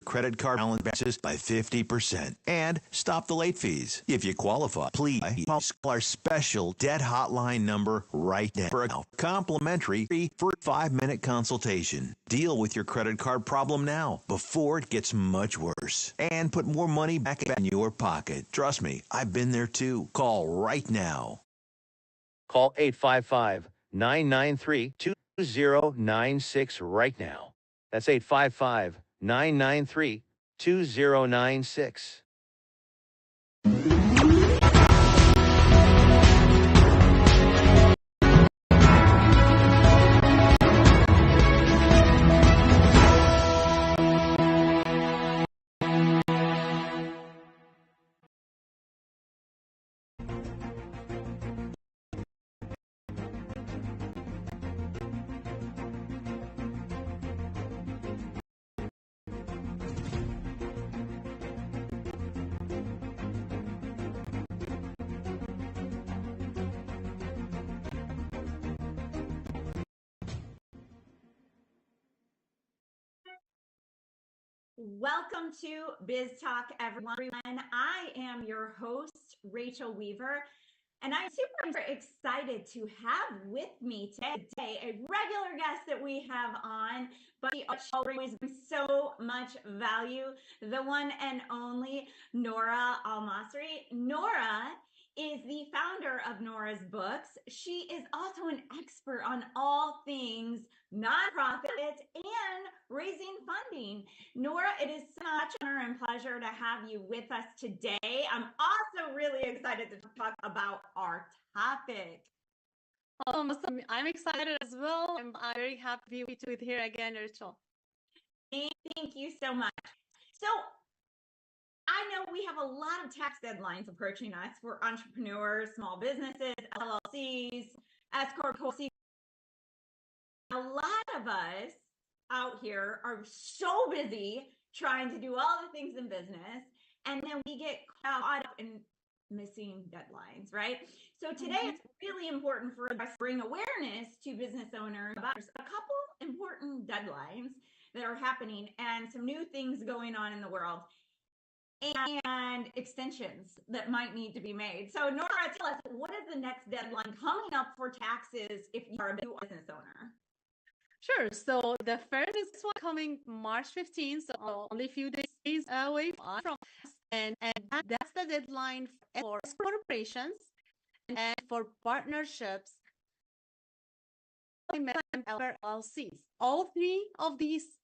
credit card balances by 50% and stop the late fees. If you qualify, please call our special debt hotline number right now for a complimentary free 5-minute consultation. Deal with your credit card problem now before it gets much worse and put more money back in your pocket. Trust me, I've been there too. Call right now. Call 855-993-2096 right now. That's 855-993-2096. Welcome to Biz Talk, everyone. I am your host, Rachel Weaver, and I'm super excited to have with me today a regular guest that we have on, but she always brings so much value, the one and only Nora Al-Masri. Nora is the founder of Nora's Books. She is also an expert on all things nonprofit and raising funding. Nora, it is such an honor and pleasure to have you with us today. I'm also really excited to talk about our topic. Awesome. I'm excited as well. I'm very happy to be with here again, Rachel. Thank you so much. So I know we have a lot of tax deadlines approaching us for entrepreneurs, small businesses, LLCs, S Corp. A lot of us out here are so busy trying to do all the things in business, and then we get caught up in missing deadlines, right? So today it's really important for us to bring awareness to business owners about a couple important deadlines that are happening and some new things going on in the world and extensions that might need to be made. So Nora, tell us, what is the next deadline coming up for taxes if you are a business owner? Sure. So the first is one coming March 15th, so only a few days away from us. And that's the deadline for corporations and for partnerships LLCs. All three of these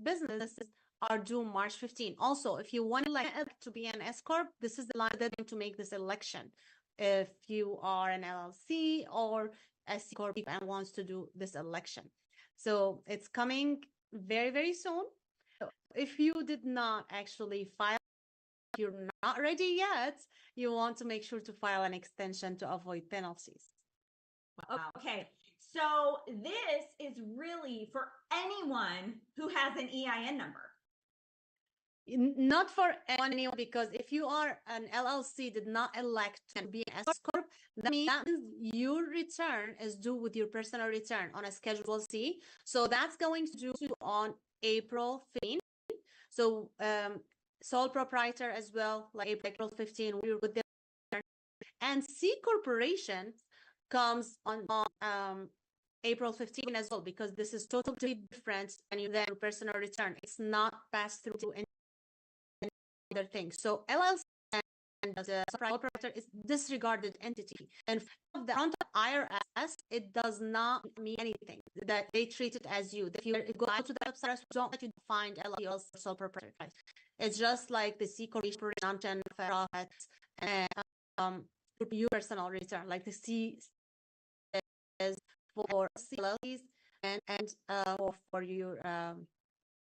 businesses are due March 15. Also, if you want to be an S Corp, this is the line deadline to make this election. If you are an LLC or a C Corp and wants to do this election. So it's coming very, very soon. If you did not actually file, if you're not ready yet, you want to make sure to file an extension to avoid penalties. Okay. So this is really for anyone who has an EIN number. Not for anyone, because if you are an LLC, did not elect to be an S Corp, that means your return is due with your personal return on a Schedule C. So that's going to do on April 15. So sole proprietor as well, like April 15, we're with them. And C Corporation comes on April 15 as well, because this is totally different than your personal return. It's not passed through any other thing. So LLC and the sole proprietor is disregarded entity. And from the front of IRS, it does not mean anything. That they treat it as you. If you go out to the website, don't let you find LLC or sole proprietor. It's just like the C corporation, non-profits, and your personal return. Like the C is for LLCs and for your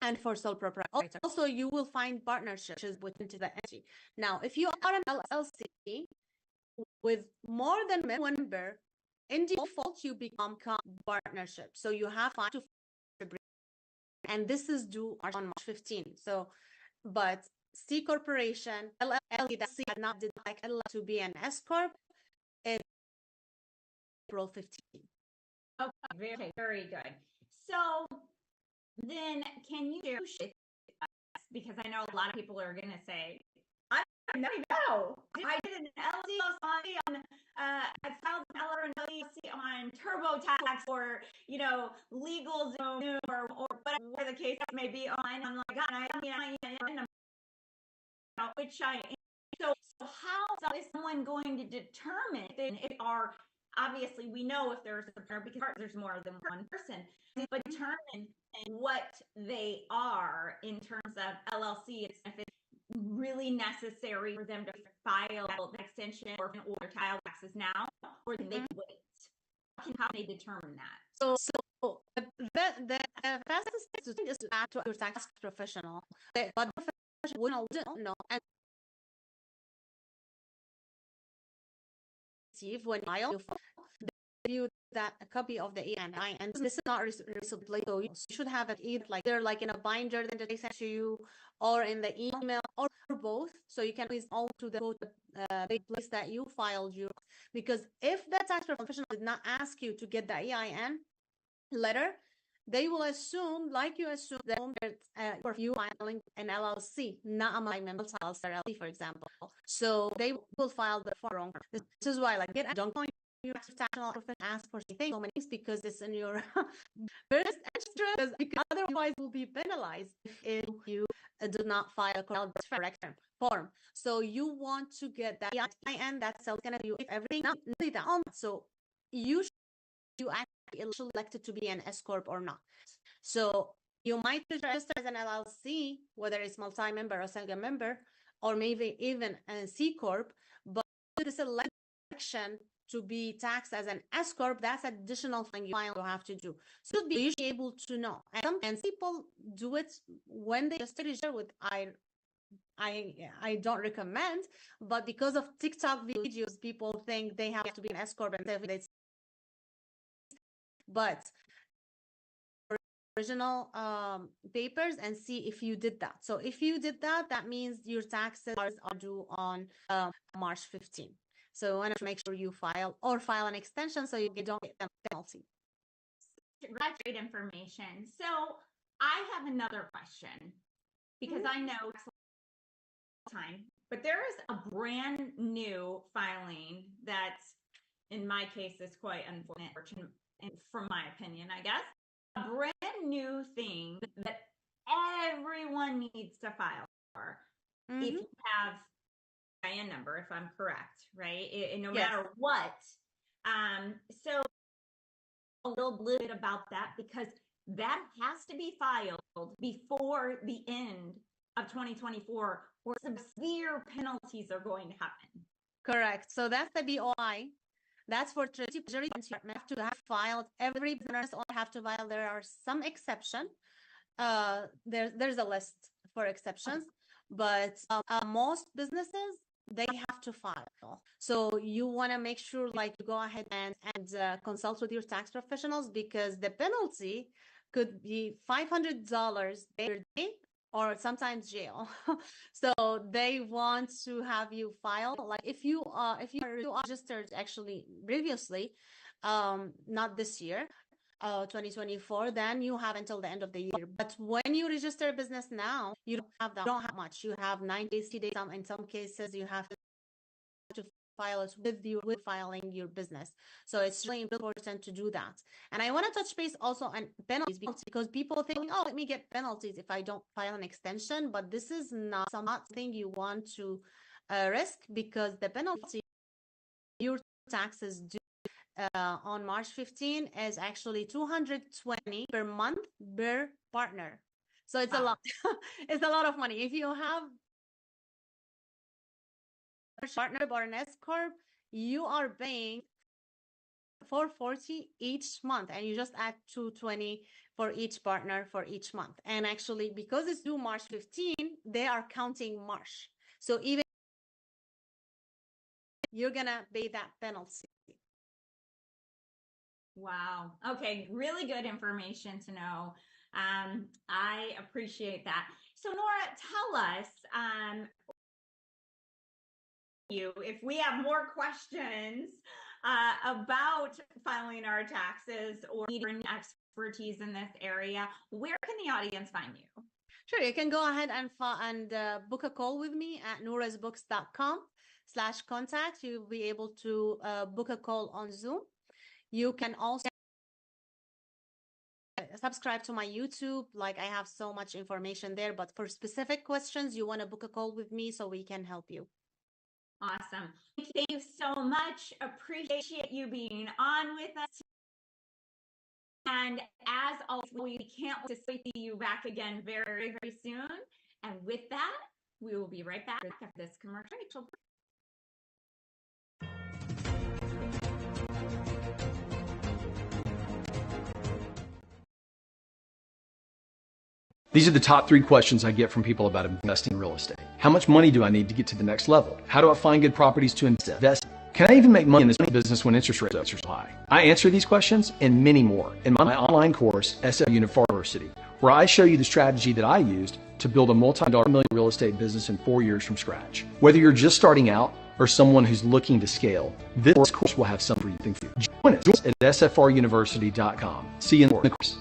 and for sole proprietor. Also, you will find partnerships within the entity. Now, if you are an LLC with more than one member, in default, you become partnership. So you have to, and this is due on March 15. So, but C Corporation, LLC that not did like to be an S Corp, it's April 15. Okay, very good. So then can you share because I know a lot of people are going to say, I don't know. I did an LLC on, I filed an LLC on TurboTax or, LegalZoom or whatever the case may be online. I'm like, God, which so how is someone going to determine if are obviously we know if there's a partner because there's more than one person, but determine what they are in terms of LLC, if it's really necessary for them to file an extension or their child taxes now, or can they wait? How can they determine that? So the fastest thing to do is to add to your tax professional, but the professional wouldn't know and receive when you file you that a copy of the ENI, and this is not recently, so you should have it either like in a binder that they sent to you, or in the email, or both, so you can please all to the place that you filed your. Because if the tax professional did not ask you to get the EIN letter, they will assume, like you assume, that for you filing an LLC, not a member LLC, for example. So they will file the form. This is why, don't go your professional ask for so many things because it's in your first extra, because otherwise you will be penalized if you do not file a correct form. So you want to get that EIN, that's going to do everything. So you actually elected to be an S corp or not. So you might register as an LLC, whether it's multi-member or single member, or maybe even a C corp, but the selection to be taxed as an S corp, that's additional thing you have to do. So you'll be able to know. And some people do it when they just register with I don't recommend, but because of TikTok videos, people think they have to be an S corp and but original papers and see if you did that. So if you did that, that means your taxes are due on March 15th. So you want to make sure you file an extension so you don't get the penalty. That's great information. So I have another question because I know time, but there is a brand new filing that's, in my case, is quite unfortunate, from my opinion, I guess. A brand new thing that everyone needs to file for if you have IN number, if I'm correct, right? No matter what. So a little bit about that, because that has to be filed before the end of 2024, or severe penalties are going to happen. Correct. So that's the BOI. That's for Treasury Department to have filed. Every business all have to file. There are some exceptions. There's a list for exceptions, but most businesses, they have to file. So you want to make sure, you go ahead and consult with your tax professionals, because the penalty could be $500 per day, or sometimes jail. So they want to have you file. If you are registered actually previously, not this year, 2024, then you have until the end of the year. But when you register a business now, you don't have much. You have 90 days, in some cases you have to file it with filing your business. So it's really important to do that. And I want to touch base also on penalties, because people think, let me get penalties if I don't file an extension. But this is not something you want to risk, because the penalty, your taxes due on March 15 is actually $220 per month per partner. So it's a lot. It's a lot of money. If you have a partner or an S corp, you are paying $440 each month, and you just add $220 for each partner for each month. And actually, because it's due March 15, they are counting March. So even you're gonna pay that penalty. Wow. Okay. Really good information to know. I appreciate that. So Nora, tell us, if we have more questions about filing our taxes or needing expertise in this area, where can the audience find you? Sure, you can go ahead and book a call with me at noorasbooks.com/contact. You'll be able to book a call on Zoom. You can also subscribe to my YouTube. Like, I have so much information there, but for specific questions, you want to book a call with me so we can help you. Awesome. Thank you so much. Appreciate you being on with us. And as always, we can't wait to see you back again very, very soon. And with that, we will be right back after this commercial. These are the top 3 questions I get from people about investing in real estate. How much money do I need to get to the next level? How do I find good properties to invest in? Can I even make money in this business when interest rates are so high? I answer these questions and many more in my online course, SF University, where I show you the strategy that I used to build a multi-million real estate business in 4 years from scratch. Whether you're just starting out or someone who's looking to scale, this course will have something for you. Join us at sfruniversity.com. See you in the course.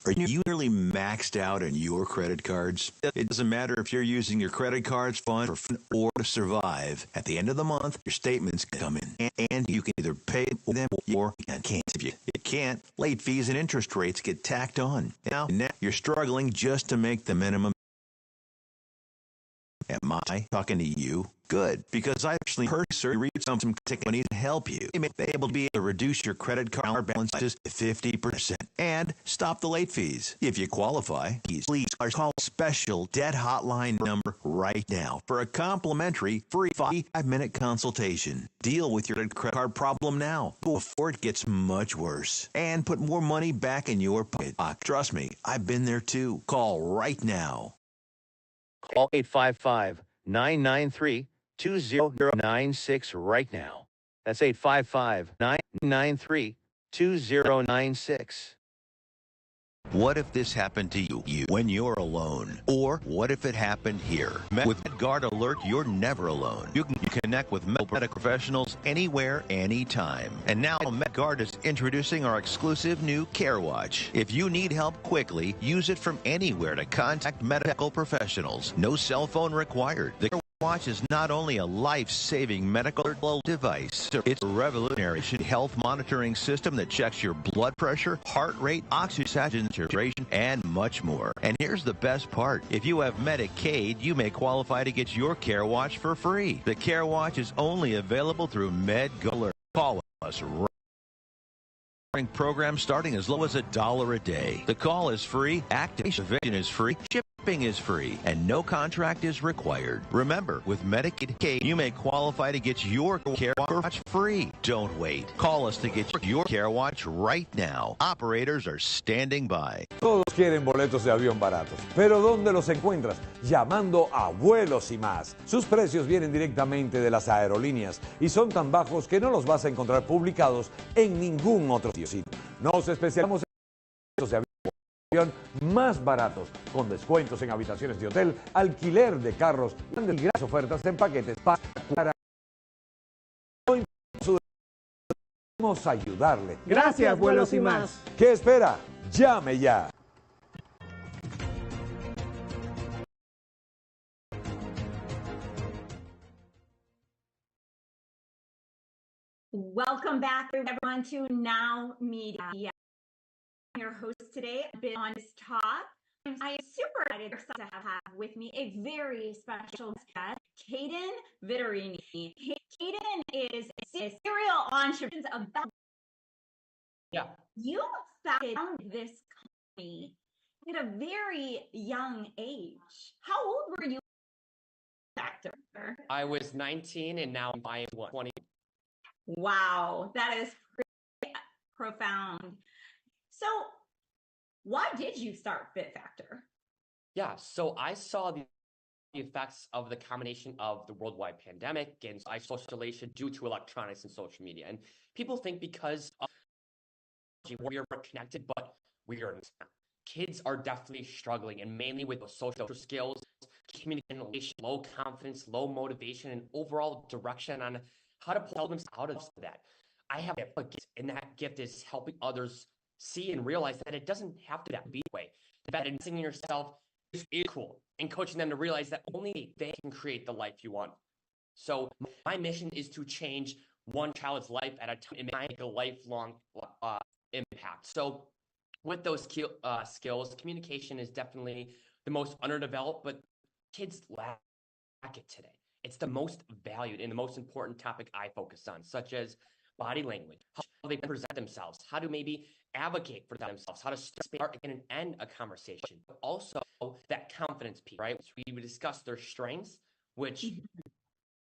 Are you nearly maxed out on your credit cards? It doesn't matter if you're using your credit cards fund for fun or to survive. At the end of the month, your statements come in, and you can either pay them or you can't. If you can't, late fees and interest rates get tacked on. Now you're struggling just to make the minimum. Am I talking to you? Good, because I actually personally read some companies to help you. They may be able to reduce your credit card balances to 50% and stop the late fees. If you qualify, please call special debt hotline number right now for a complimentary free 5-minute consultation. Deal with your credit card problem now before it gets much worse and put more money back in your pocket. Trust me, I've been there too. Call right now. Call 855-993-2096 right now. That's 855-993-2096. What if this happened to you when you're alone? Or what if it happened here? With MedGuard Alert, you're never alone. You can connect with medical professionals anywhere, anytime. And now MedGuard is introducing our exclusive new Care Watch. If you need help quickly, use it from anywhere to contact medical professionals. No cell phone required. The Care Watch is not only a life-saving medical device, it's a revolutionary health monitoring system that checks your blood pressure, heart rate, oxygen saturation, and much more. And here's the best part. If you have Medicaid, you may qualify to get your Care Watch for free. The Care Watch is only available through MedGuard. Call us right. Program starting as low as $1 a day. The call is free, activation is free, shipping is free, and no contract is required. Remember, with Medicaid, you may qualify to get your Care Watch free. Don't wait. Call us to get your Care Watch right now. Operators are standing by. Todos quieren boletos de avión baratos, pero ¿dónde los encuentras? Llamando a Vuelos y Más. Sus precios vienen directamente de las aerolíneas y son tan bajos que no los vas a encontrar publicados en ningún otro sitio. Nos especializamos en boletos de avión más baratos, con descuentos en habitaciones de hotel, alquiler de carros y grandes ofertas en paquetes para podemos ayudarle. Gracias, Vuelos y Más. ¿Qué espera? Llame ya. Welcome back, everyone, to NowMedia. I'm your host today, Biz Talk. I am super excited to have with me a very special guest, Kaden Vittorini. Kaden is a serial entrepreneur about. Yeah. You founded this company at a very young age. How old were you? Factor. I was 19 and now I am 20. Wow, that is pretty profound. So, why did you start Fit Factor? Yeah, so I saw the effects of the combination of the worldwide pandemic and isolation due to electronics and social media. And people think because of we are connected, but we are not. Kids are definitely struggling, and mainly with social skills, communication, low confidence, low motivation, and overall direction on how to pull themselves out of that. I have a gift, and that gift is helping others see and realize that it doesn't have to be that way. that investing in yourself is cool, and coaching them to realize that only they can create the life you want. So my mission is to change one child's life at a time and make a lifelong impact. So with those skills, communication is definitely the most underdeveloped, but kids lack it today. It's the most valued and the most important topic I focus on, such as body language, how they present themselves, how to maybe advocate for themselves, how to start and end a conversation, but also that confidence piece, right? So we would discuss their strengths, which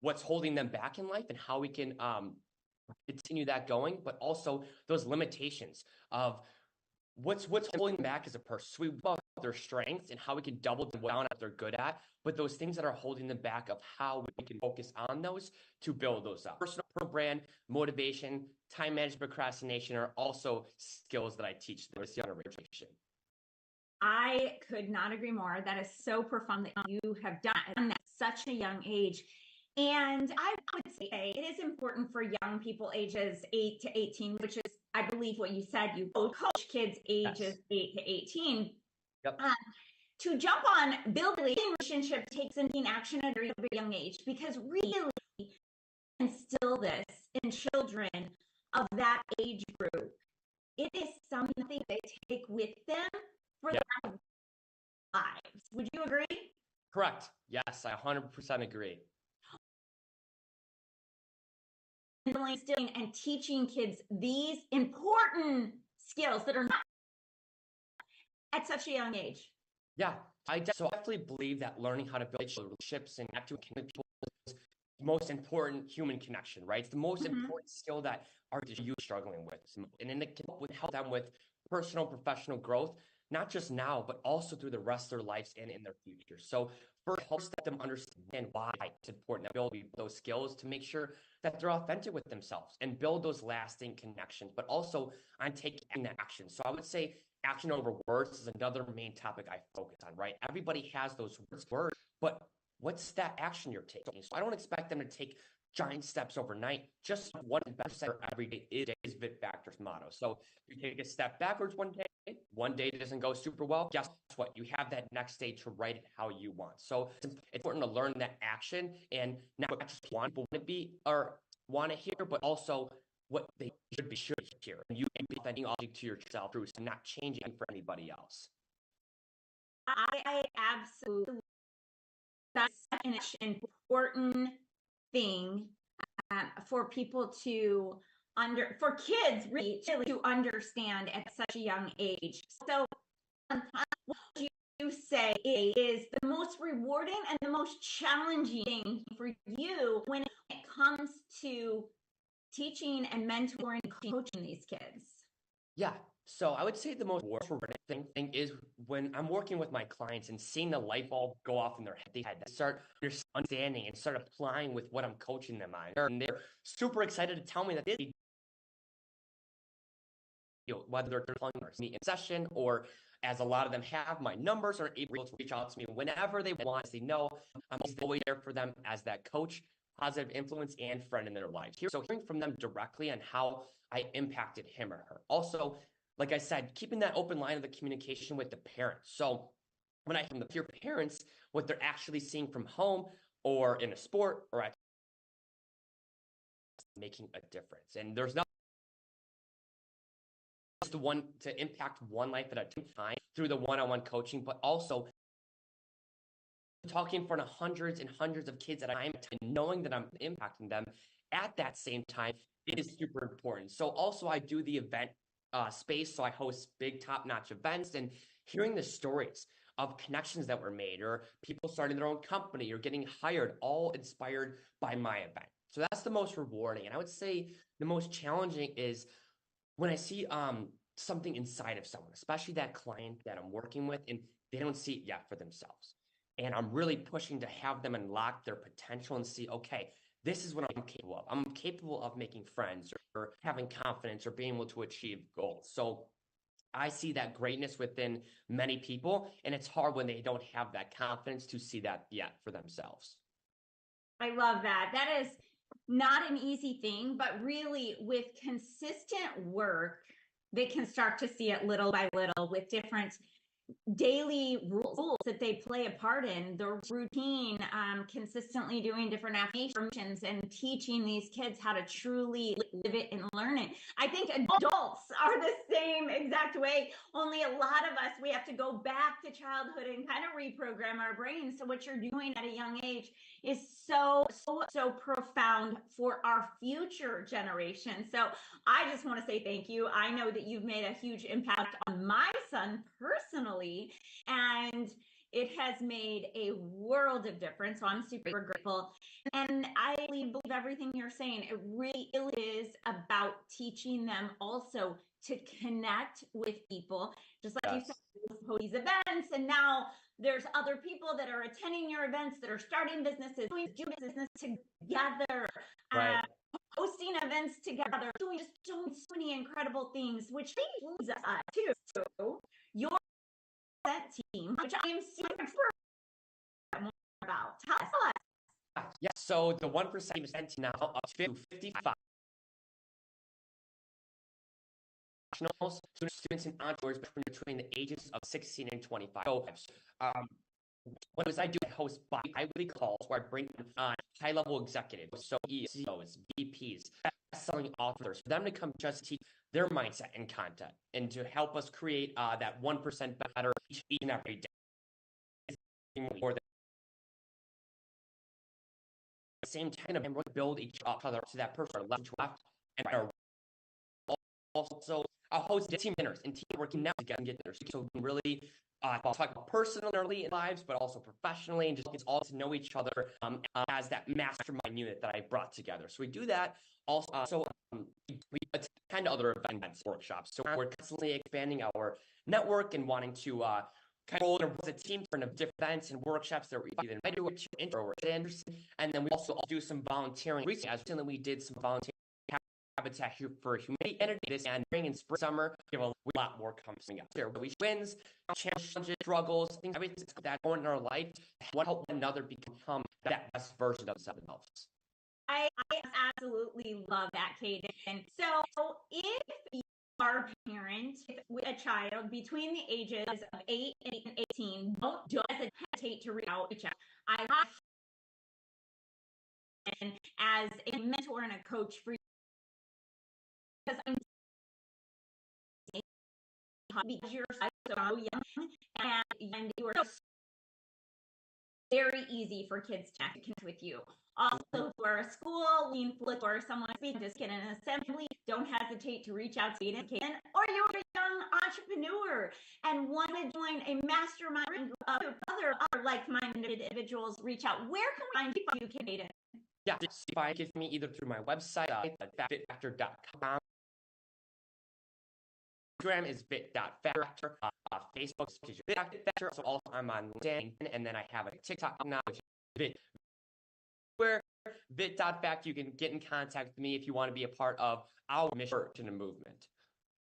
what's holding them back in life and how we can continue that going, but also those limitations of what's holding them back as a person. So we love their strengths and how we can double down what they're good at, but those things that are holding them back of how we can focus on those to build those up. Personal brand, motivation, time management, procrastination are also skills that I teach this younger generation. I could not agree more. That is so profound that you have done at such a young age. And I would say it is important for young people ages 8 to 18, which is, I believe what you said, you coach kids ages 8 to 18. Yep. To jump on building relationships takes taking action at a very young age, because really instill this in children of that age group. It is something they take with them for the rest of their lives. Would you agree? Correct. Yes, I 100% agree. Instilling and teaching kids these important skills that are not at such a young age. Yeah, I definitely believe that learning how to build relationships and connect with people is the most important human connection, right? It's the most important skill that our youth struggling with, and then it can help them with personal, professional growth, not just now, but also through the rest of their lives and in their future. So first, help them understand why it's important to build those skills to make sure that they're authentic with themselves and build those lasting connections, but also on taking that action. So I would say action over words is another main topic I focus on, right? Everybody has those words, but what's that action you're taking? So I don't expect them to take giant steps overnight. Just 1% every day is Vit Factor's motto. So you take a step backwards one day doesn't go super well, guess what? You have that next day to write it how you want. So it's important to learn that action and not just want people to be or want to hear, but also what they should hear. And you can be authentic to yourself through not changing for anybody else. I absolutely, that's an important thing for people to for kids really to understand at such a young age. So what would you say is the most rewarding and the most challenging thing for you when it comes to teaching and mentoring and coaching these kids? Yeah. So I would say the most rewarding thing is when I'm working with my clients and seeing the light bulb go off in their head. They start understanding and start applying with what I'm coaching them on. And they're super excited to tell me that they, whether they're calling me in session or as a lot of them have my numbers or able to reach out to me whenever they want. They know I'm always there for them as that coach, positive influence, and friend in their lives. So hearing from them directly on how I impacted him or her. Also, like I said, keeping that open line of the communication with the parents. So when I hear from the peer parents, what they're actually seeing from home or in a sport or at making a difference. And there's not just the one to impact one life at a time through the one-on-one coaching, but also talking in front of hundreds and hundreds of kids at a time and knowing that I'm impacting them at that same time is super important. So also I do the event space. So I host big top-notch events and hearing the stories of connections that were made or people starting their own company or getting hired, all inspired by my event. So that's the most rewarding. And I would say the most challenging is when I see something inside of someone, especially that client that I'm working with, and they don't see it yet for themselves. And I'm really pushing to have them unlock their potential and see, okay, this is what I'm capable of. I'm capable of making friends or having confidence or being able to achieve goals. So I see that greatness within many people, and it's hard when they don't have that confidence to see that yet for themselves. I love that. That is not an easy thing, but really with consistent work, they can start to see it little by little with different daily rules that they play a part in, the routine, consistently doing different affirmations and teaching these kids how to truly live it and learn it. I think adults are the same exact way, only a lot of us, we have to go back to childhood and kind of reprogram our brains. So what you're doing at a young age is so profound for our future generation. So I just want to say thank you. I know that you've made a huge impact on my son personally, and it has made a world of difference. So I'm super grateful. And I believe everything you're saying. It really is about teaching them also to connect with people, just like you said, these events. And now there's other people that are attending your events that are starting businesses, doing business together, hosting events together, doing so many incredible things, which leads us to your team, which I am super about. Tell us. Yeah, so the 1% is now up to 55 students and entrepreneurs between the ages of 16 and 25. So, what I do, I host bi-weekly calls where I bring on high-level executives, so CEOs, VPs, best-selling authors, for them to come just teach their mindset and content, and to help us create that 1% better each and every day. Or at the same time, and we're going to build each other to that person left to left, and also I'll host team dinners and team working now together and get there. So we can really talk about personally in lives, but also professionally, and just get all to know each other as that mastermind unit that I brought together. So we do that. Also, we attend other events, workshops. So we're constantly expanding our network and wanting to kind of roll as a team for different events and workshops that we either invited to intro or interested. And then we also do some volunteering. Recently, we did some volunteering. Habitat for Humanity Energy and spring and summer. We have a lot more coming up there. We wins, challenges, struggles, things, everything that's going in our life. One help one another become that best version of themselves. I absolutely love that, Caden. So if you are a parent with a child between the ages of 8 and 18, don't hesitate to reach out. I have as a mentor and a coach for you, because you're so young and you are very easy for kids to connect with you. Also, for a school, or someone speaking just in an assembly, don't hesitate to reach out to Caden. Or you're a young entrepreneur and want to join a mastermind group of other like-minded individuals, reach out. Where can we find you, Caden? Yeah, find me either through my website, fitfactor.com. Instagram is bit.factor. Facebook is bit.factor. So also I'm on LinkedIn, and then I have a TikTok now, which is bit. Where bit.factor, you can get in contact with me if you want to be a part of our mission in the movement.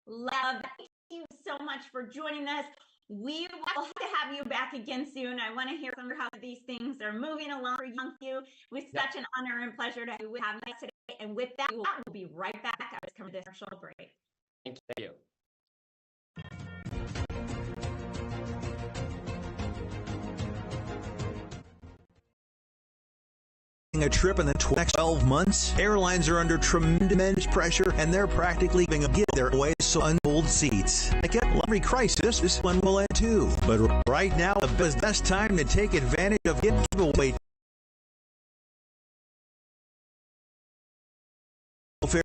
Love that. Thank you so much for joining us. We will have to have you back again soon. I want to hear some of how these things are moving along for you. With such an honor and pleasure to have you today. And with that, we'll be right back after this commercial break. Thank you. A trip in the next 12 months, airlines are under tremendous pressure, and they're practically giving their way so untold seats. Like every crisis, this one will end too. But right now, the best time to take advantage of giveaway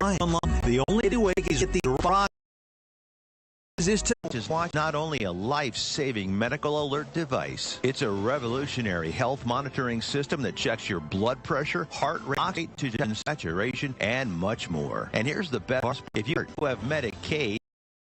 online. The only way is to get the rock. Is to watch not only a life-saving medical alert device, it's a revolutionary health monitoring system that checks your blood pressure, heart rate, oxygen saturation, and much more. And here's the best part: if you have Medicaid,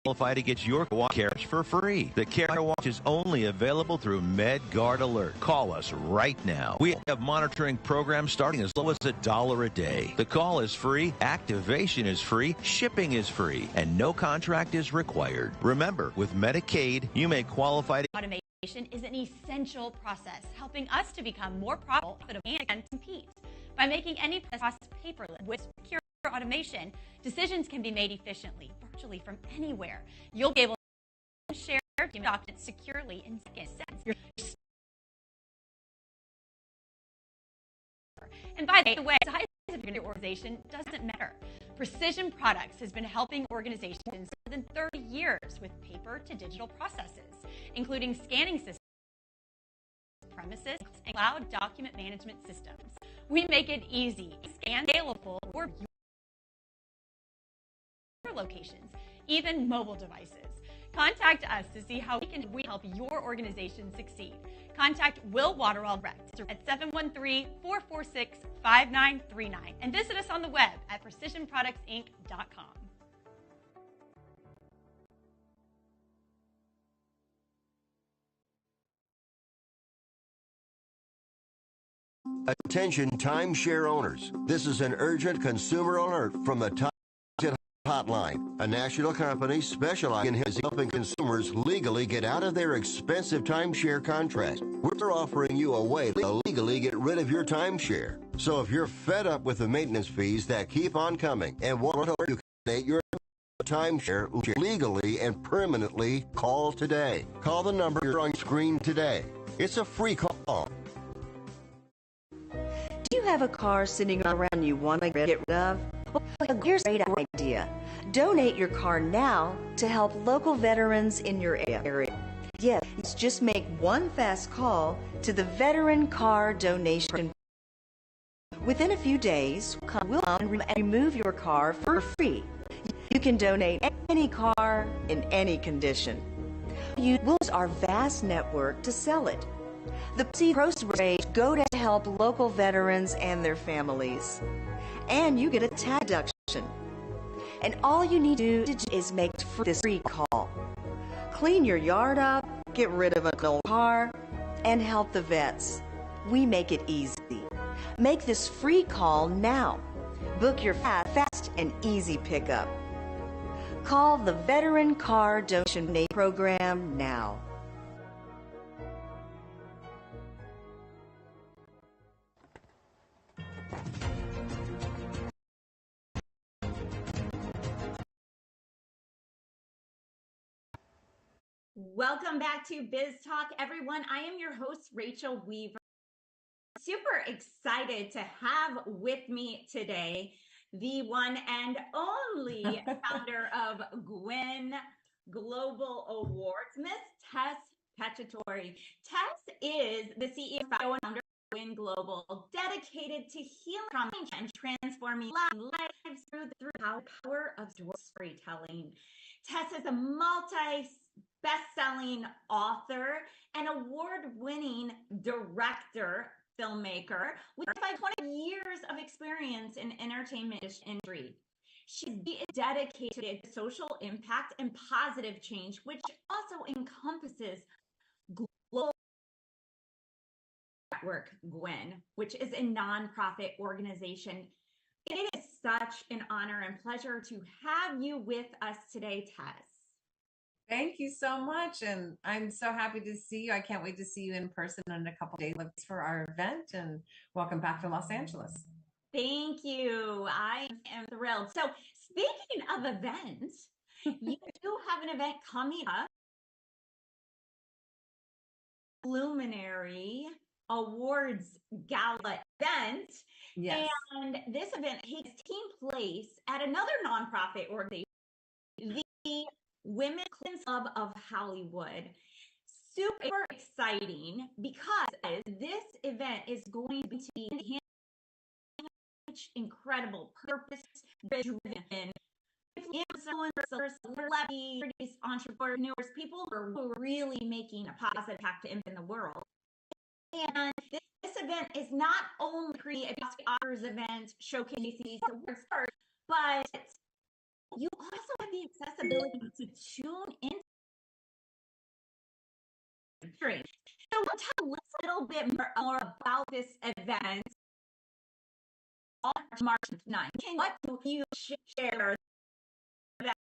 qualify to get your care for free. The Care Watch is only available through MedGuard Alert. Call us right now. We have monitoring programs starting as low as $1 a day. The call is free, activation is free, shipping is free, and no contract is required. Remember, with Medicaid, you may qualify to... Automation is an essential process, helping us to become more profitable and compete. By making any process paperless with secure automation, decisions can be made efficiently, virtually from anywhere. You'll be able to share team documents securely in seconds. And by the way, the size of your organization doesn't matter. Precision Products has been helping organizations for more than 30 years with paper to digital processes, including scanning systems, premises, and cloud document management systems. We make it easy, scan scalable for your locations, even mobile devices. Contact us to see how we can help your organization succeed. Contact Will Waterall direct at 713-446-5939 and visit us on the web at precisionproductsinc.com. Attention timeshare owners. This is an urgent consumer alert from the Timeshare Hotline, a national company specializing in helping consumers legally get out of their expensive timeshare contracts. We're offering you a way to legally get rid of your timeshare. So if you're fed up with the maintenance fees that keep on coming and want to eliminate your timeshare legally and permanently, call today. Call the number you're on screen today. It's a free call. Do you have a car sitting around you want to get rid of? Well, here's a great idea. Donate your car now to help local veterans in your area. Yes, just make one fast call to the Veteran Car Donation. Within a few days, we'll come and remove your car for free. You can donate any car in any condition. You will use our vast network to sell it. The proceeds go to help local veterans and their families. And you get a tax deduction. And all you need to do is make this free call. Clean your yard up, get rid of an old car, and help the vets. We make it easy. Make this free call now. Book your fast and easy pickup. Call the Veteran Car Donation Program now. Welcome back to Biz Talk, everyone. I am your host, Rachel Weaver. Super excited to have with me today the one and only founder of Gwyn Global Awards, Miss Tess Pecciatori. Tess is the CEO and founder of Gwyn Global, dedicated to healing and transforming lives through the power of storytelling. Tess is a best-selling author and award-winning director, filmmaker with 20 years of experience in entertainment industry. She is dedicated to social impact and positive change, which also encompasses Global Network Gwyn, which is a nonprofit organization. It is such an honor and pleasure to have you with us today, Tess. Thank you so much. And I'm so happy to see you. I can't wait to see you in person in a couple of days for our event. And welcome back to Los Angeles. Thank you. I am thrilled. So speaking of events, you do have an event coming up, Luminary Awards Gala event. Yes. And this event takes place at another nonprofit organization, the Women's Club of Hollywood. Super exciting because this event is going to be incredible, purpose-driven influencers, celebrities, entrepreneurs, people who are really making a positive impact in the world. And this event is not only a Oscars event showcasing these awards, but you also have the accessibility to tune in. So tell us a little bit more about this event on March 9th. What do you share that?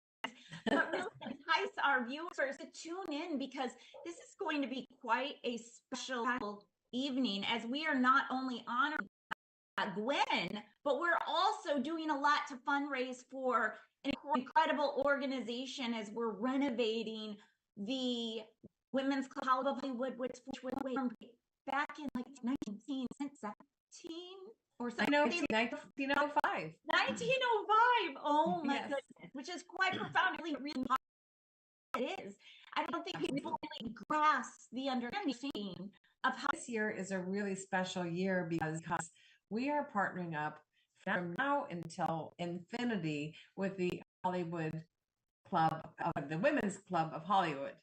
But really entice our viewers to tune in, because this is going to be quite a special evening, as we are not only honoring Gwyn, but we're also doing a lot to fundraise for an incredible organization as we're renovating the Women's Club of Hollywood, which was formed back in like 1917 or something. 1905. 1905. Oh my Yes. goodness, which is quite profoundly really it is. I don't think people really grasp the understanding of how This year is a really special year because we are partnering up from now until infinity with the Hollywood Club of the Women's Club of Hollywood.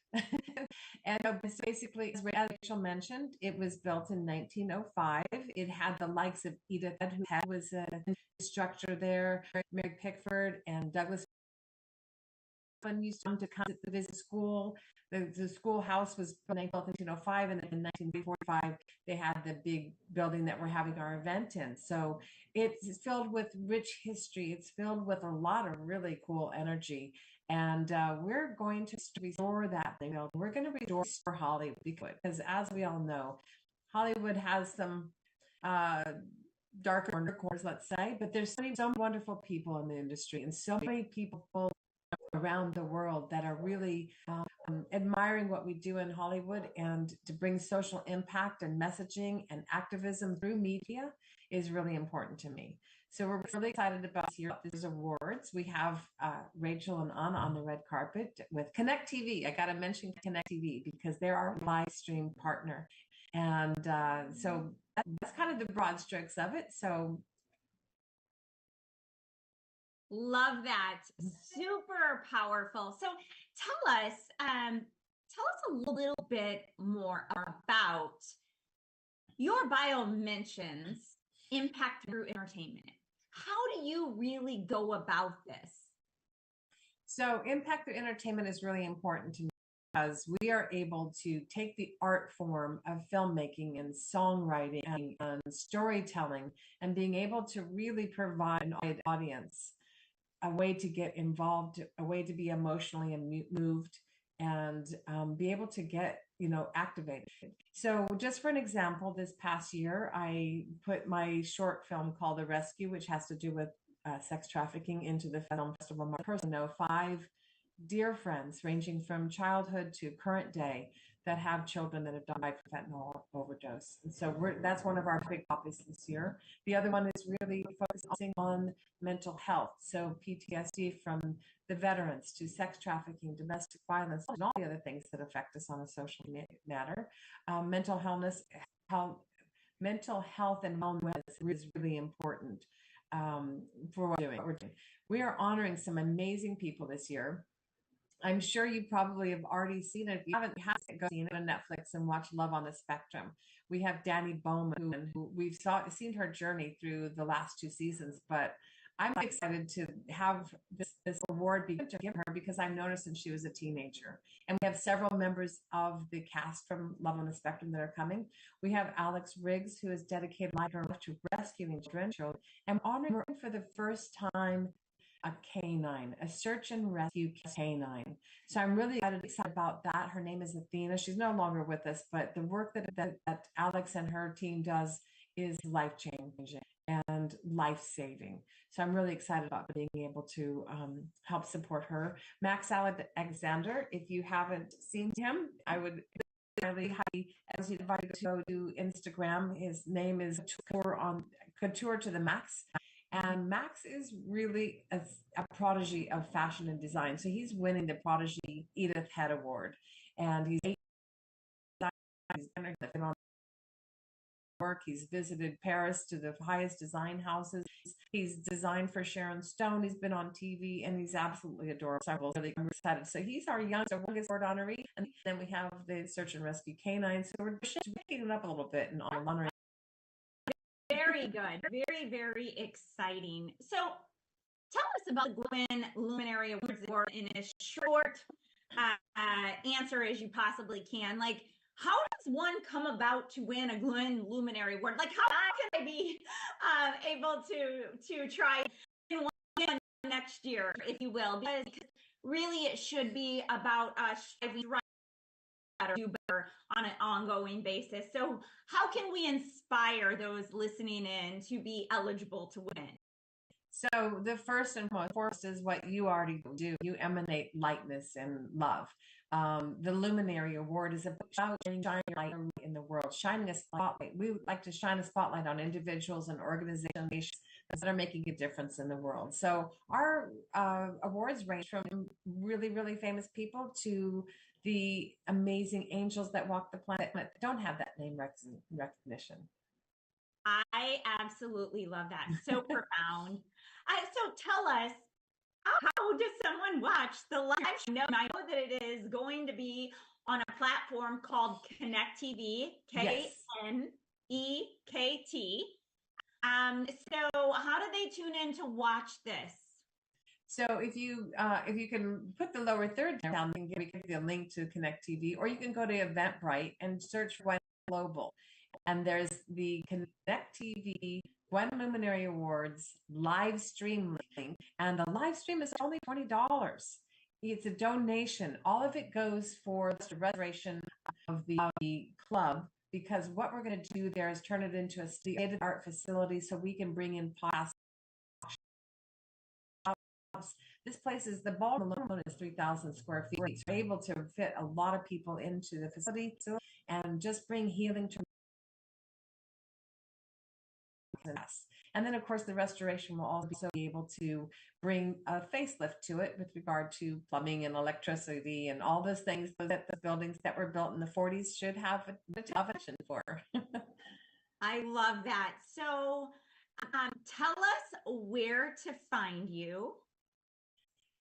And basically, as Rachel mentioned, it was built in 1905. It had the likes of Edith, who was a instructor there, Mary Pickford, and Douglas used to come to visit school. The schoolhouse was built in 1905, and then in 1945 they had the big building that we're having our event in. So it's filled with rich history. It's filled with a lot of really cool energy, and we're going to restore that thing. We're going to restore Hollywood because, as we all know, Hollywood has some darker corners, let's say, but there's so many wonderful people in the industry and so many people around the world that are really admiring what we do in Hollywood, and to bring social impact and messaging and activism through media is really important to me. So we're really excited about these awards. We have Rachel and Anna on the red carpet with Connect TV. I got to mention Connect TV because they're our live stream partner. And so that's kind of the broad strokes of it. So love that. Super powerful. So tell us a little bit more about your bio mentions impact through entertainment. How do you really go about this? So impact through entertainment is really important to me because we are able to take the art form of filmmaking and songwriting and storytelling and being able to really provide an audience a way to get involved, a way to be emotionally moved, and be able to get, activated. So just for an example, this past year, I put my short film called The Rescue, which has to do with sex trafficking, into the film festival. My person know 5 dear friends ranging from childhood to current day that have children that have died from fentanyl overdose. And so that's one of our big topics this year. The other one is really focusing on mental health. So PTSD from the veterans to sex trafficking, domestic violence, and all the other things that affect us on a social matter. Mental health and wellness is really important for what we're doing. We are honoring some amazing people this year. I'm sure you probably have already seen it. If you haven't go seen it on Netflix and watch Love on the Spectrum. We have Danny Bowman, who we've seen her journey through the last 2 seasons, but I'm excited to have this award be given her because I've noticed since she was a teenager. And we have several members of the cast from Love on the Spectrum that are coming. We have Alex Riggs, who has dedicated her life to rescuing children, and honoring her for the first time a canine, a search and rescue canine. So I'm really excited about that. Her name is Athena. She's no longer with us, but the work that Alex and her team does is life-changing and life-saving. So I'm really excited about being able to help support her. Max Alexander, if you haven't seen him, I would highly invite you to go to Instagram. His name is Couture to the Max. And Max is really a prodigy of fashion and design. So he's winning the Prodigy Edith Head Award. And he's on work. He's visited Paris to the highest design houses. He's designed for Sharon Stone. He's been on TV, and he's absolutely adorable. So I'm really excited. So he's our youngest award honoree. And then we have the Search and Rescue Canine. So we're picking it up a little bit and honoring. Very good. Very, very exciting. So tell us about the Gwen Luminary Awards in as short answer as you possibly can. Like, how does one come about to win a Gwen Luminary Award? Like, how can I be able to try and win next year, if you will? Because really it should be about striving to do better on an ongoing basis. So how can we inspire those listening in to be eligible to win? So the first and foremost is what you already do. You emanate lightness and love. The Luminary Award is about shining light in the world, shining a spotlight. We would like to shine a spotlight on individuals and organizations that are making a difference in the world. So our awards range from really, really famous people to the amazing angels that walk the planet that don't have that name recognition. I absolutely love that. So profound. So tell us, how does someone watch the live show? I know that it is going to be on a platform called Connect TV, KNEKT. So how do they tune in to watch this? So if you can put the lower third down, we can give you a link to Connect TV, or you can go to Eventbrite and search Gwen Global. And there's the Connect TV Gwen Luminary Awards live stream link. And the live stream is only $20. It's a donation. All of it goes for the restoration of the club, because what we're going to do there is turn it into a state-of-the-art facility so we can bring in podcasts. This place is, the ballroom alone is 3,000 square feet. So we're able to fit a lot of people into the facility and just bring healing to us. And then, of course, the restoration will also be able to bring a facelift to it with regard to plumbing and electricity and all those things that the buildings that were built in the 40s should have attention for. I love that. So tell us where to find you.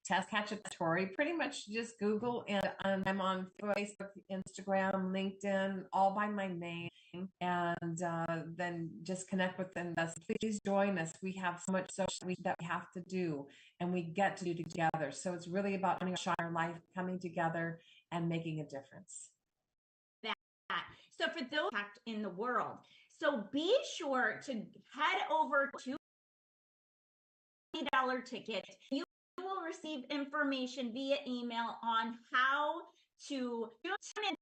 Tess Cacciatore, pretty much just Google, and I'm on Facebook, Instagram, LinkedIn, all by my name, and then just connect with us. Please join us. We have so much social that we have to do, and we get to do together. So it's really about our life, coming together and making a difference. So for those in the world, so be sure to head over to $20 ticket. You will receive information via email on how to tune in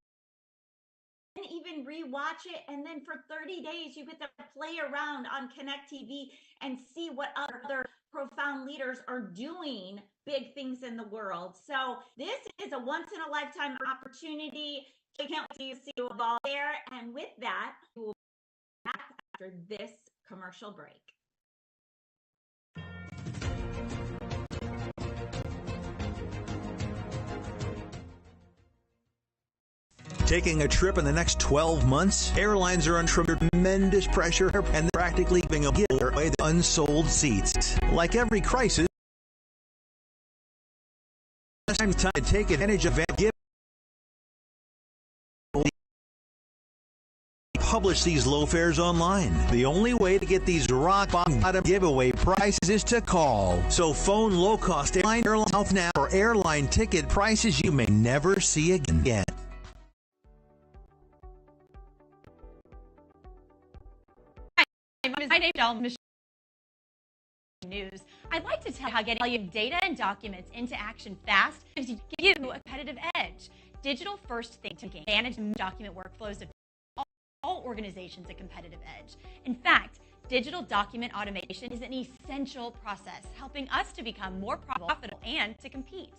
and even rewatch it. And then for 30 days, you get to play around on Connect TV and see what other profound leaders are doing big things in the world. So this is a once-in-a-lifetime opportunity. I can't wait to see you all there. And with that, we will be back after this commercial break. Taking a trip in the next 12 months? Airlines are under tremendous pressure and they're practically giving away the unsold seats. Like every crisis, it's time to take advantage of it. Publish these low fares online. The only way to get these rock bottom giveaway prices is to call. So phone low-cost airline South now for airline ticket prices you may never see again. My name is Michelle News. I'd like to tell you how getting all your data and documents into action fast gives you a competitive edge. Digital first thinking to manage document workflows of all organizations a competitive edge. In fact, digital document automation is an essential process, helping us to become more profitable and to compete.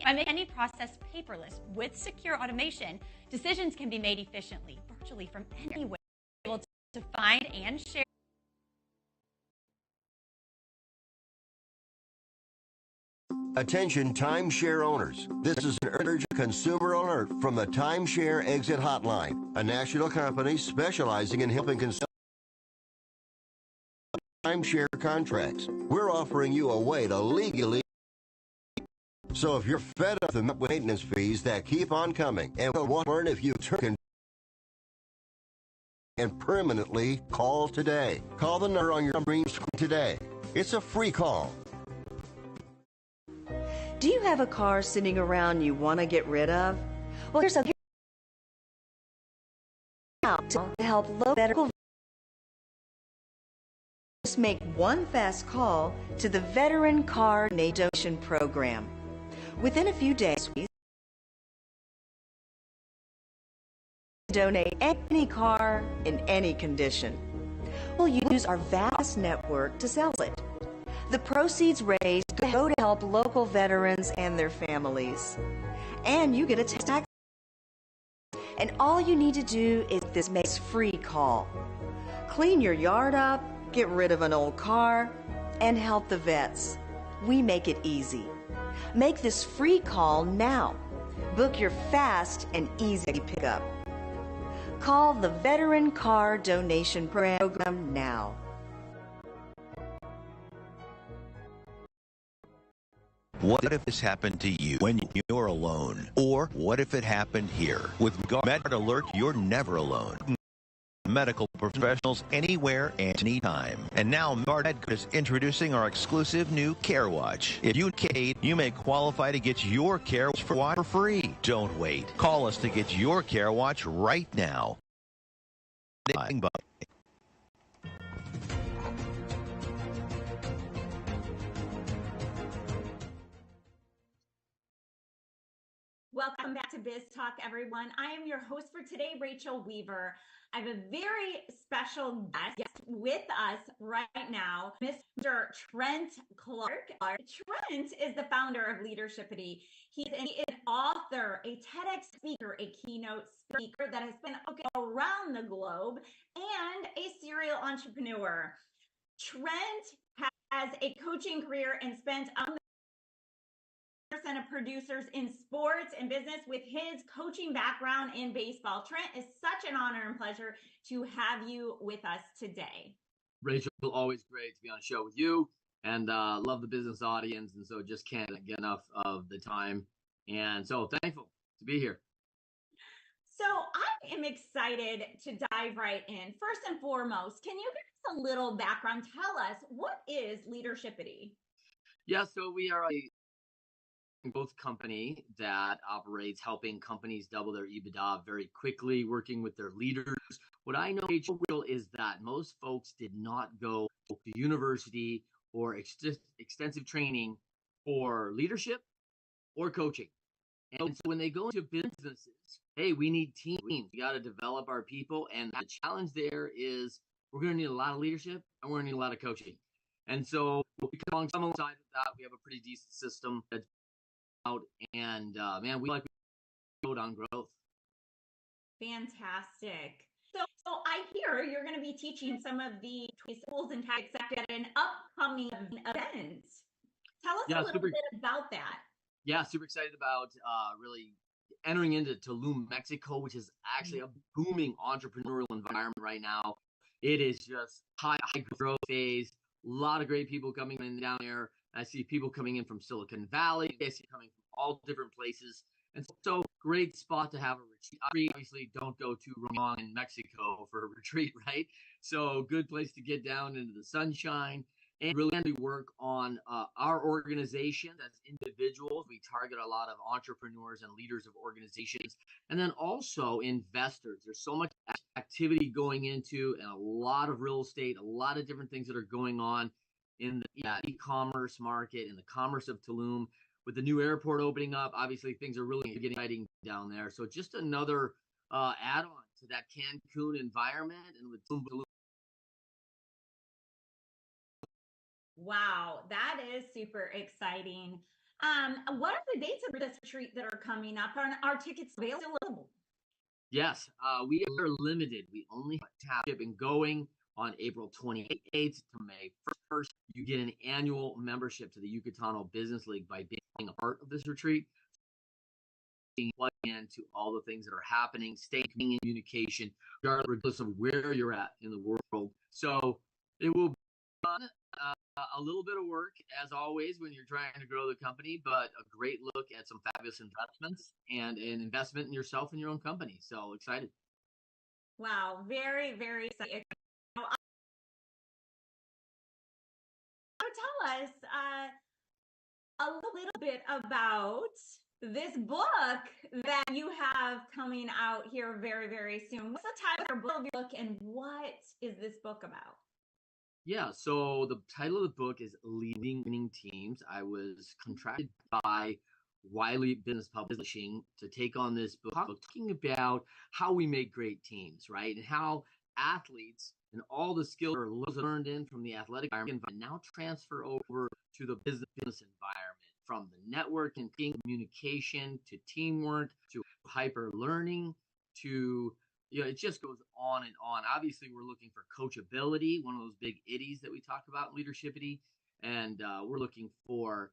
By making any process paperless with secure automation, decisions can be made efficiently, virtually from anywhere, able to find and share. Attention timeshare owners. This is an urgent consumer alert from the Timeshare Exit Hotline, a national company specializing in helping consumers timeshare contracts. We're offering you a way to legally. So if you're fed up with maintenance fees that keep on coming and want to learn if you can and permanently, call today. Call the number on your screen today. It's a free call. Do you have a car sitting around you want to get rid of? Well, here's a to help local. Just make one fast call to the Veteran Car Donation Program. Within a few days, we donate any car in any condition. We'll use our vast network to sell it. The proceeds raised go to help local veterans and their families. and you get a tax. And all you need to do is this makes free call. Clean your yard up, get rid of an old car, and help the vets. We make it easy. Make this free call now. Book your fast and easy pickup. Call the Veteran Car Donation Program now. What if this happened to you when you're alone? Or what if it happened here? With Med Alert, you're never alone. Medical professionals anywhere and anytime. And now Med is introducing our exclusive new Care Watch. If you may qualify to get your Care Watch for free. Don't wait. Call us to get your Care Watch right now. Welcome back to Biz Talk, everyone. I am your host for today, Rachel Weaver. I have a very special guest with us right now, Mr. Trent Clark. Trent is the founder of Leadershipity. He's an author, a TEDx speaker, a keynote speaker that has been around the globe, and a serial entrepreneur. Trent has a coaching career and spent on of producers in sports and business with his coaching background in baseball. Trent, is such an honor and pleasure to have you with us today. Rachel, always great to be on a show with you, and love the business audience, and so just can't get enough of the time, and so thankful to be here. So I am excited to dive right in. First and foremost, can you give us a little background? Tell us, what is Leadershipity? Yeah, so we are a growth company that operates helping companies double their EBITDA very quickly, working with their leaders. What I know, Rachel, is that most folks did not go to university or extensive training for leadership or coaching. And so when they go into businesses, hey, we need teams. We got to develop our people. And the challenge there is we're going to need a lot of leadership and we're going to need a lot of coaching. And so alongside of that, we have a pretty decent system that's out, and man, we like to on growth. Fantastic. So I hear you're going to be teaching some of the tools and tactics at an upcoming event. Tell us a little bit about that. Yeah, super excited about really entering into Tulum, Mexico, which is actually a booming entrepreneurial environment right now. It is just high growth phase. A lot of great people coming in down there. I see people coming in from Silicon Valley. I see coming from all different places. And so great spot to have a retreat. Obviously, don't go too wrong in Mexico for a retreat, right? So good place to get down into the sunshine and really work on our organization as individuals. We target a lot of entrepreneurs and leaders of organizations, and then also investors. There's so much activity going into and a lot of real estate, a lot of different things that are going on in the e-commerce market, in the commerce of Tulum. With the new airport opening up, obviously things are really getting exciting down there. So just another add-on to that Cancun environment, and with Tulum. Wow, that is super exciting. What are the dates of this retreat that are coming up? Are tickets available? Yes, we are limited. We only have shipping going on April 28th to May 1st. You get an annual membership to the Yucatano Business League by being a part of this retreat. Being plugged into all the things that are happening, staying in communication, regardless of where you're at in the world. So it will be fun, a little bit of work, as always, when you're trying to grow the company, but a great look at some fabulous investments and an investment in yourself and your own company. So excited. Wow, very, very exciting. Tell us a little bit about this book that you have coming out here very, very soon. What's the title of your book, and what is this book about? Yeah, so the title of the book is Leading Winning Teams. I was contracted by Wiley Business Publishing to take on this book, talking about how we make great teams, right? And how athletes and all the skills are learned in from the athletic environment now transfer over to the business environment. from the networking, communication to teamwork to hyper learning to, it just goes on and on. Obviously, we're looking for coachability, one of those big iddies that we talk about, leadershipity. And we're looking for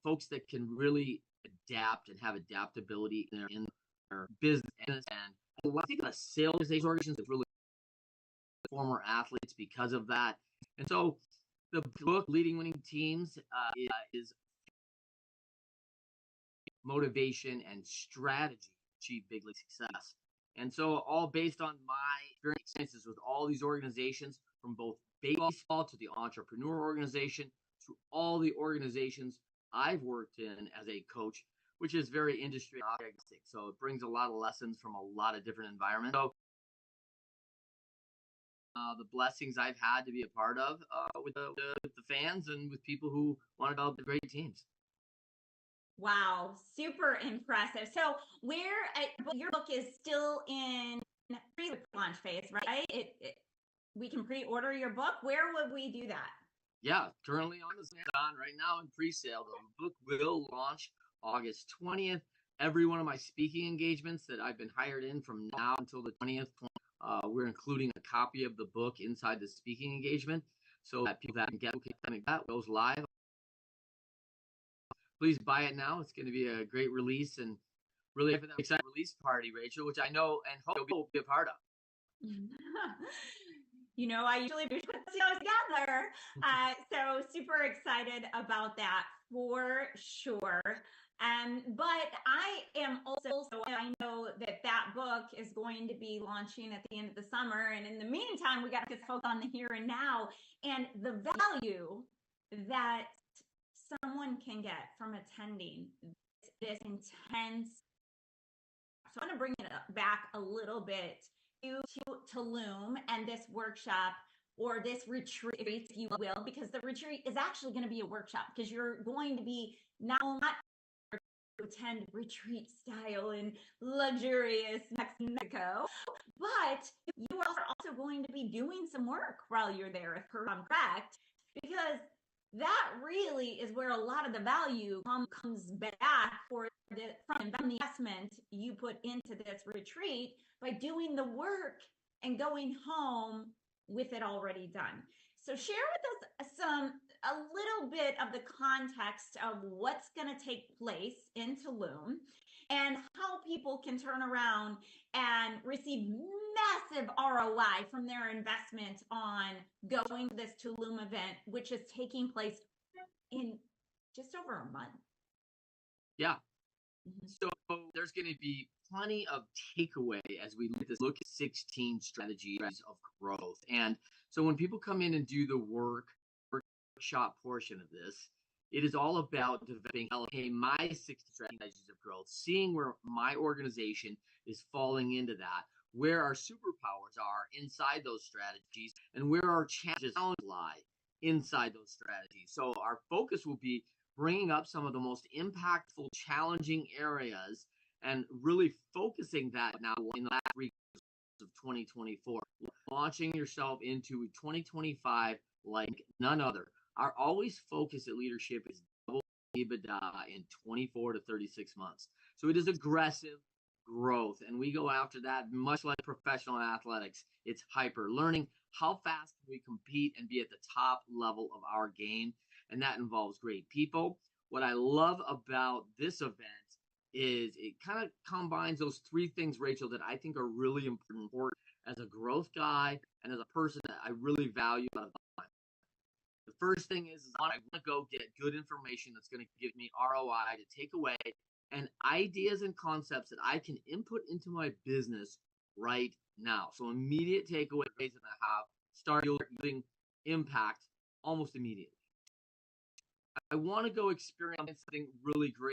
folks that can really adapt and have adaptability in their business. And I think a sales organization is really former athletes because of that. And so the book, Leading Winning Teams, is motivation and strategy to achieve big league success. And so all based on my experiences with all these organizations, from both baseball to the entrepreneur organization to all the organizations I've worked in as a coach, which is very industry agnostic. So it brings a lot of lessons from a lot of different environments. So the blessings I've had to be a part of with the fans and with people who want to develop great teams. Wow, super impressive. So your book is still in pre-launch phase, right? We can pre-order your book. Where would we do that? Yeah, currently on Amazon right now in pre-sale. The book will launch August 20th. Every one of my speaking engagements that I've been hired in from now until the 20th, we're including a copy of the book inside the speaking engagement so that people that can get that goes live. Please buy it now. It's going to be a great release and really exciting release party, Rachel, which I know and hope you'll be a part of. I usually put those together. So super excited about that for sure. But I am also, I know that book is going to be launching at the end of the summer. And in the meantime, we got to focus on the here and now and the value that someone can get from attending this intense. So I'm going to bring it back a little bit to Loom and this workshop or this retreat, if you will, because the retreat is actually going to be a workshop because you're going to be not attend retreat style in luxurious Mexico, but you are also going to be doing some work while you're there, if I'm correct, because that really is where a lot of the value comes back from the investment you put into this retreat by doing the work and going home with it already done. So share with us a little bit of the context of what's going to take place in Tulum and how people can turn around and receive massive ROI from their investment on going to this Tulum event, which is taking place in just over a month. Yeah. So there's going to be plenty of takeaway as we look at 16 strategies of growth. And so when people come in and do the workshop portion of this, it is all about developing my 16 strategies of growth, seeing where my organization is falling into that, where our superpowers are inside those strategies, and where our challenges lie inside those strategies. So our focus will be bringing up some of the most impactful, challenging areas and really focusing that now in the last 3 quarters of 2024, launching yourself into 2025 like none other. Our always focus at leadership is double EBITDA in 24 to 36 months. So it is aggressive growth, and we go after that much like professional athletics. It's hyper learning. How fast can we compete and be at the top level of our game? And that involves great people. What I love about this event is it kind of combines those 3 things, Rachel, that I think are really important as a growth guy and as a person that I really value out of life. The first thing is I want to go get good information that's going to give me ROI to take away and ideas and concepts that I can input into my business right now. So immediate takeaways that I have start yielding impact almost immediately. I want to go experience something really great